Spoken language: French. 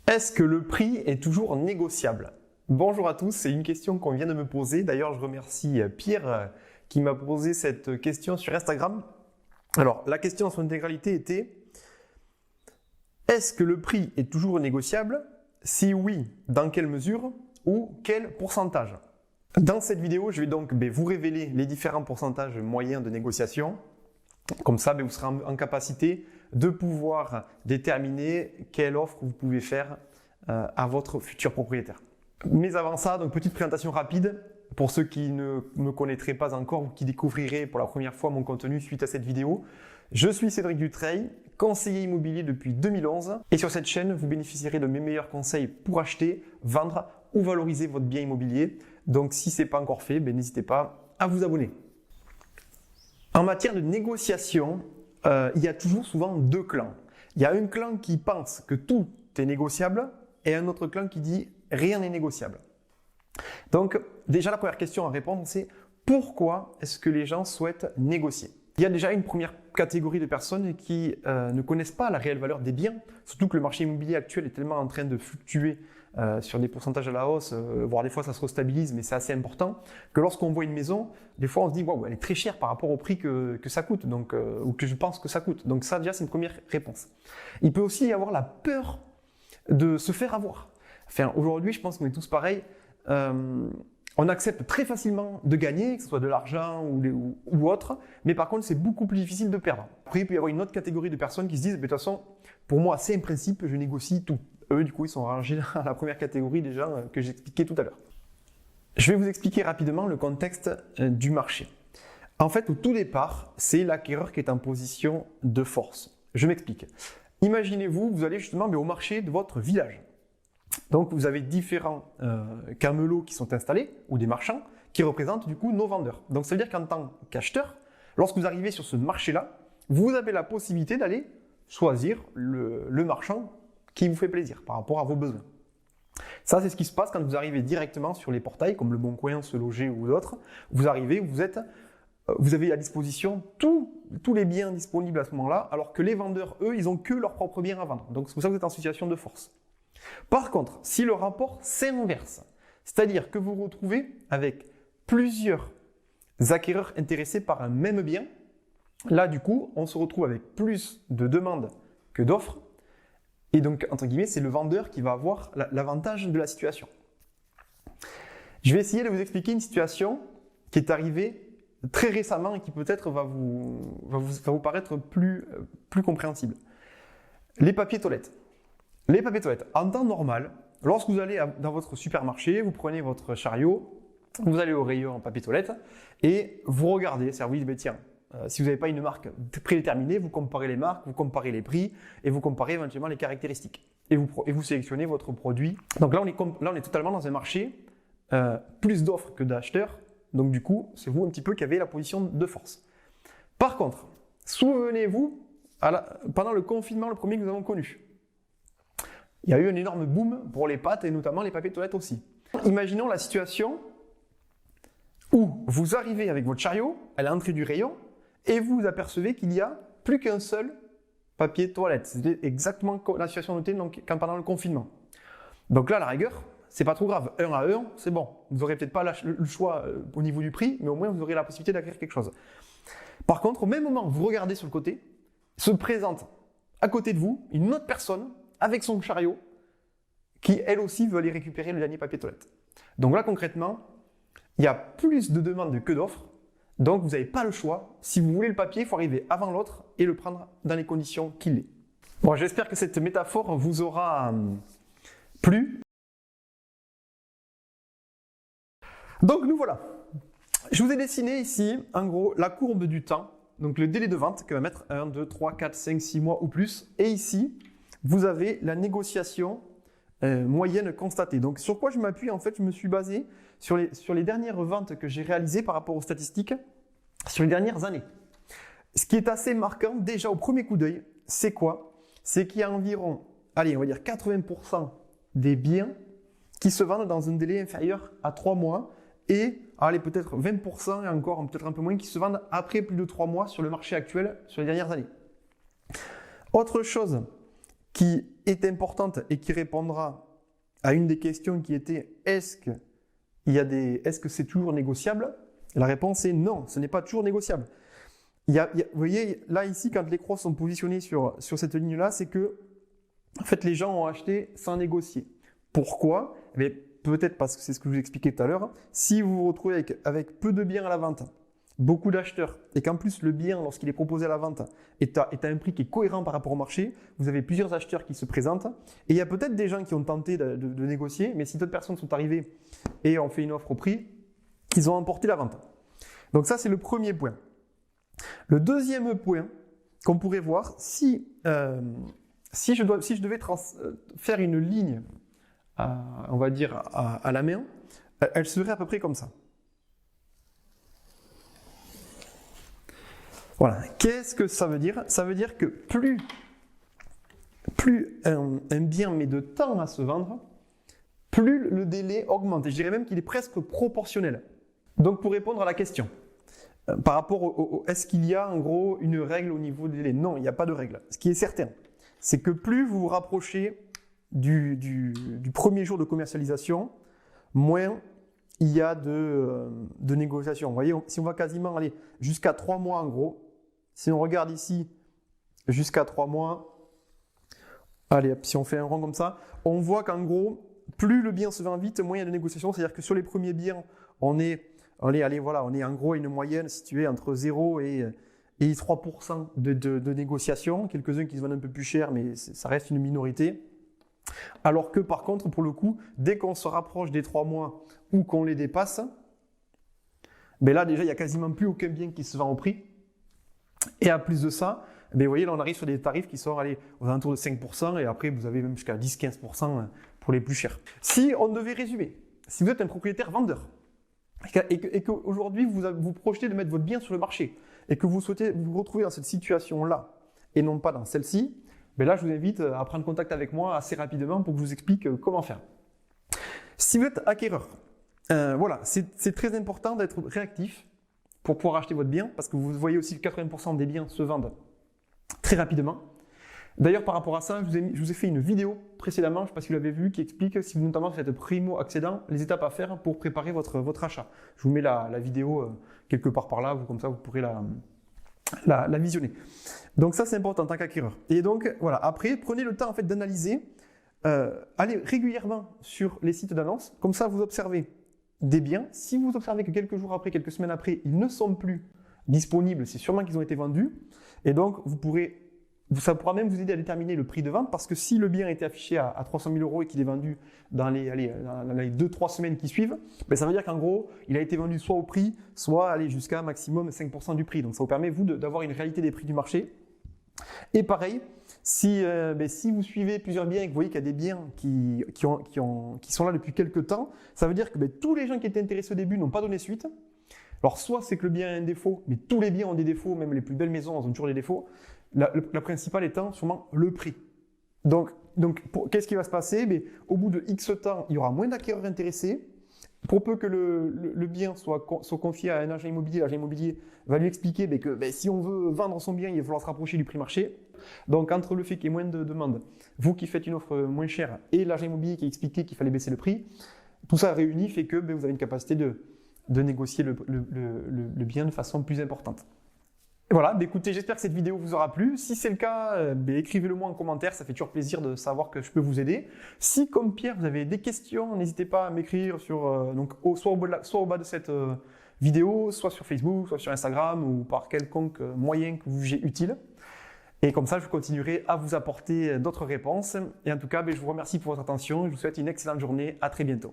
Est-ce que le prix est toujours négociable? Bonjour à tous, c'est une question qu'on vient de me poser. D'ailleurs, je remercie Pierre qui m'a posé cette question sur Instagram. Alors, la question en son intégralité était: est-ce que le prix est toujours négociable? Si oui, dans quelle mesure ou quel pourcentage? Dans cette vidéo, je vais donc vous révéler les différents pourcentages moyens de négociation. Comme ça, vous serez en capacité de pouvoir déterminer quelle offre vous pouvez faire à votre futur propriétaire. Mais avant ça, donc petite présentation rapide pour ceux qui ne me connaîtraient pas encore ou qui découvriraient pour la première fois mon contenu suite à cette vidéo. Je suis Cédric Dutreil, conseiller immobilier depuis 2011 et sur cette chaîne, vous bénéficierez de mes meilleurs conseils pour acheter, vendre ou valoriser votre bien immobilier. Donc si ce n'est pas encore fait, n'hésitez pas à vous abonner. En matière de négociation, il y a toujours souvent deux clans. Il y a un clan qui pense que tout est négociable et un autre clan qui dit rien n'est négociable. Donc déjà la première question à répondre, c'est pourquoi est-ce que les gens souhaitent négocier? Il y a déjà une première catégorie de personnes qui ne connaissent pas la réelle valeur des biens, surtout que le marché immobilier actuel est tellement en train de fluctuer sur des pourcentages à la hausse, voire des fois ça se restabilise, mais c'est assez important, que lorsqu'on voit une maison, des fois on se dit waouh, elle est très chère par rapport au prix que ça coûte, donc, ou que je pense que ça coûte. Donc ça déjà c'est une première réponse. Il peut aussi y avoir la peur de se faire avoir. Enfin, aujourd'hui, je pense qu'on est tous pareils. On accepte très facilement de gagner, que ce soit de l'argent ou autre, mais par contre, c'est beaucoup plus difficile de perdre. Après, il peut y avoir une autre catégorie de personnes qui se disent, de toute façon, pour moi, c'est un principe, je négocie tout. Eux, du coup, ils sont rangés dans la première catégorie déjà que j'expliquais tout à l'heure. Je vais vous expliquer rapidement le contexte du marché. En fait, au tout départ, c'est l'acquéreur qui est en position de force. Je m'explique. Imaginez-vous, vous allez justement au marché de votre village. Donc, vous avez différents camelots qui sont installés, ou des marchands, qui représentent du coup nos vendeurs. Donc, ça veut dire qu'en tant qu'acheteur, lorsque vous arrivez sur ce marché-là, vous avez la possibilité d'aller choisir le marchand qui vous fait plaisir par rapport à vos besoins. Ça, c'est ce qui se passe quand vous arrivez directement sur les portails, comme Le Bon Coin, Se Loger ou d'autres. Vous arrivez, vous avez à disposition tous les biens disponibles à ce moment-là, alors que les vendeurs, eux, ils n'ont que leurs propres biens à vendre. Donc, c'est pour ça que vous êtes en situation de force. Par contre, si le rapport s'inverse, c'est-à-dire que vous vous retrouvez avec plusieurs acquéreurs intéressés par un même bien, là, du coup, on se retrouve avec plus de demandes que d'offres. Et donc, entre guillemets, c'est le vendeur qui va avoir l'avantage de la situation. Je vais essayer de vous expliquer une situation qui est arrivée très récemment et qui peut-être va vous paraître plus compréhensible. Les papiers toilettes. Les papiers toilettes, en temps normal, lorsque vous allez dans votre supermarché, vous prenez votre chariot, vous allez au rayon en papier toilette et vous regardez, c'est-à-dire vous dites, tiens, si vous n'avez pas une marque prédéterminée, vous comparez les marques, vous comparez les prix et vous comparez éventuellement les caractéristiques. Et vous sélectionnez votre produit. Donc là, on est totalement dans un marché, plus d'offres que d'acheteurs. Donc du coup, c'est vous un petit peu qui avez la position de force. Par contre, souvenez-vous, pendant le confinement, le premier que nous avons connu, il y a eu un énorme boom pour les pâtes et notamment les papiers de toilette aussi. Imaginons la situation où vous arrivez avec votre chariot à l'entrée du rayon et vous apercevez qu'il n'y a plus qu'un seul papier de toilette. C'était exactement la situation notée pendant le confinement. Donc là, à la rigueur, c'est pas trop grave. 1 à 1, c'est bon. Vous n'aurez peut-être pas le choix au niveau du prix, mais au moins vous aurez la possibilité d'acquérir quelque chose. Par contre, au même moment où vous regardez sur le côté, se présente à côté de vous une autre personne avec son chariot, qui elle aussi veut aller récupérer le dernier papier toilette. Donc là concrètement, il y a plus de demandes que d'offres, donc vous n'avez pas le choix. Si vous voulez le papier, il faut arriver avant l'autre et le prendre dans les conditions qu'il est. Bon, j'espère que cette métaphore vous aura plu. Donc nous voilà. Je vous ai dessiné ici, en gros, la courbe du temps, donc le délai de vente qui va mettre 1, 2, 3, 4, 5, 6 mois ou plus, et ici, vous avez la négociation moyenne constatée. Donc, sur quoi je m'appuie? En fait, je me suis basé sur les dernières ventes que j'ai réalisées par rapport aux statistiques sur les dernières années. Ce qui est assez marquant, déjà au premier coup d'œil, c'est quoi? C'est qu'il y a environ, allez, on va dire 80% des biens qui se vendent dans un délai inférieur à 3 mois et, allez, peut-être 20% et encore peut-être un peu moins qui se vendent après plus de 3 mois sur le marché actuel sur les dernières années. Autre chose qui est importante et qui répondra à une des questions qui était est-ce que c'est toujours négociable? La réponse est non, ce n'est pas toujours négociable. Vous voyez, là ici, quand les croix sont positionnées sur cette ligne-là, c'est que en fait, les gens ont acheté sans négocier. Pourquoi? Eh peut-être parce que c'est ce que je vous expliquais tout à l'heure. Si vous vous retrouvez avec peu de biens à la vente, beaucoup d'acheteurs, et qu'en plus le bien, lorsqu'il est proposé à la vente, est à un prix qui est cohérent par rapport au marché, vous avez plusieurs acheteurs qui se présentent, et il y a peut-être des gens qui ont tenté de négocier, mais si d'autres personnes sont arrivées et ont fait une offre au prix, ils ont emporté la vente. Donc ça, c'est le premier point. Le deuxième point qu'on pourrait voir, si je devais faire une ligne, on va dire, à la main, elle serait à peu près comme ça. Voilà. Qu'est-ce que ça veut dire? Ça veut dire que plus un bien met de temps à se vendre, plus le délai augmente. Et je dirais même qu'il est presque proportionnel. Donc pour répondre à la question, par rapport est-ce qu'il y a en gros une règle au niveau des délais? Non, il n'y a pas de règle. Ce qui est certain, c'est que plus vous vous rapprochez du premier jour de commercialisation, moins il y a de négociations. Vous voyez, si on va quasiment aller jusqu'à 3 mois en gros, si on regarde ici jusqu'à 3 mois, allez, si on fait un rond comme ça, on voit qu'en gros, plus le bien se vend vite, moins il y a de négociations. C'est-à-dire que sur les premiers biens, on est en gros à une moyenne située entre 0 et 3% de négociations. Quelques-uns qui se vendent un peu plus cher, mais ça reste une minorité. Alors que par contre, pour le coup, dès qu'on se rapproche des 3 mois ou qu'on les dépasse, ben là déjà, il n'y a quasiment plus aucun bien qui se vend au prix. Et à plus de ça, ben vous voyez, là on arrive sur des tarifs qui sont aux alentours de 5% et après vous avez même jusqu'à 10-15% pour les plus chers. Si on devait résumer, si vous êtes un propriétaire vendeur et qu'aujourd'hui vous projetez de mettre votre bien sur le marché et que vous souhaitez vous retrouver dans cette situation-là et non pas dans celle-ci, ben là je vous invite à prendre contact avec moi assez rapidement pour que je vous explique comment faire. Si vous êtes acquéreur, voilà, c'est très important d'être réactif pour pouvoir acheter votre bien parce que vous voyez aussi que 80% des biens se vendent très rapidement. D'ailleurs, par rapport à ça, je vous ai fait une vidéo précédemment, je ne sais pas si vous l'avez vu, qui explique si vous notamment faites primo-accédant, les étapes à faire pour préparer votre achat. Je vous mets la vidéo quelque part par là, comme ça vous pourrez la visionner. Donc ça, c'est important en tant qu'acquéreur. Et donc, voilà, après, prenez le temps en fait d'analyser, allez régulièrement sur les sites d'annonce, comme ça vous observez des biens. Si vous observez que quelques jours après, quelques semaines après, ils ne sont plus disponibles, c'est sûrement qu'ils ont été vendus. Et donc, ça pourra même vous aider à déterminer le prix de vente parce que si le bien était affiché à 300 000 € et qu'il est vendu dans les 2-3 semaines qui suivent, ben ça veut dire qu'en gros, il a été vendu soit au prix, soit jusqu'à maximum 5% du prix. Donc, ça vous permet, vous, d'avoir une réalité des prix du marché. Et pareil, si vous suivez plusieurs biens et que vous voyez qu'il y a des biens qui sont là depuis quelques temps, ça veut dire que tous les gens qui étaient intéressés au début n'ont pas donné suite. Alors, soit c'est que le bien a un défaut, mais tous les biens ont des défauts, même les plus belles maisons ont toujours des défauts. La principale étant sûrement le prix. Donc qu'est-ce qui va se passer? Au bout de X temps, il y aura moins d'acquéreurs intéressés. Pour peu que le bien soit confié à un agent immobilier, l'agent immobilier va lui expliquer que si on veut vendre son bien, il va falloir se rapprocher du prix marché. Donc entre le fait qu'il y ait moins de demandes, vous qui faites une offre moins chère et l'agent immobilier qui a expliqué qu'il fallait baisser le prix, tout ça réuni fait que vous avez une capacité de négocier le bien de façon plus importante. Voilà, écoutez, j'espère que cette vidéo vous aura plu. Si c'est le cas, écrivez-le moi en commentaire, ça fait toujours plaisir de savoir que je peux vous aider. Si, comme Pierre, vous avez des questions, n'hésitez pas à m'écrire soit au bas de cette vidéo, soit sur Facebook, soit sur Instagram ou par quelconque moyen que vous jugez utile. Et comme ça, je continuerai à vous apporter d'autres réponses. Et en tout cas, je vous remercie pour votre attention et je vous souhaite une excellente journée. À très bientôt.